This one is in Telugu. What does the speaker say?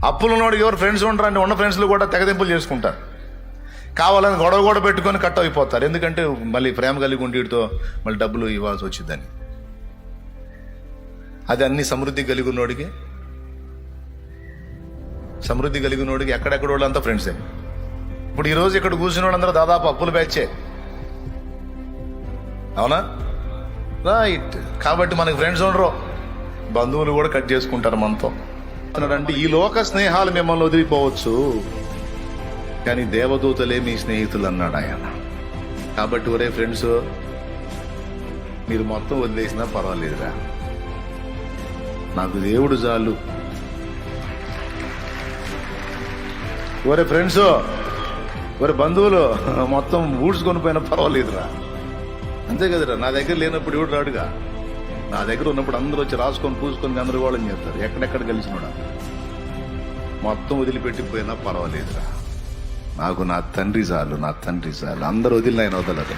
అప్పులు ఉన్నవాడికి ఎవరు ఫ్రెండ్స్ ఉంటారంటే ఉన్న ఫ్రెండ్స్లు కూడా తెగదింపులు చేసుకుంటారు. కావాలని గొడవ కూడా పెట్టుకొని కట్ అయిపోతారు. ఎందుకంటే మళ్ళీ ప్రేమ కలిగి ఉండితో మళ్ళీ డబ్బులు ఇవ్వాల్సి వచ్చిందని. అది అన్ని సమృద్ధి కలిగి ఉన్నోడికి ఎక్కడెక్కడ వాళ్ళంతా ఫ్రెండ్సే. ఇప్పుడు ఈరోజు ఇక్కడ కూర్చున్న వాళ్ళందరూ దాదాపు అప్పులు బ్యాచే, అవునా? రైట్. కాబట్టి మనకి ఫ్రెండ్స్ ఉండరు, బంధువులు కూడా కట్ చేసుకుంటారు మనతో. అంటే ఈ లోక స్నేహాలు మిమ్మల్ని వదిలిపోవచ్చు, కానీ దేవదూతలే మీ స్నేహితులు అన్నాడు ఆయన. కాబట్టి ఒరే ఫ్రెండ్స్, మీరు మొత్తం వదిలేసినా పర్వాలేదురా, నాకు దేవుడు చాలు. ఒరే ఫ్రెండ్స్, ఒరే బంధువులు, మొత్తం ఊడ్చుకొని పోయినా పర్వాలేదురా. అంతే కదరా. నా దగ్గర లేనప్పుడు ఎవడు రాడుగా, నా దగ్గర ఉన్నప్పుడు అందరూ వచ్చి రాసుకొని పూసుకొని గందరగోళం చేస్తారు. ఎక్కడెక్కడ కలిసినోడా, మొత్తం వదిలిపెట్టిపోయినా పర్వాలేదురా, నాకు నా తండ్రి చాలు, అందరూ వదిలిన ఆయన వదలరు.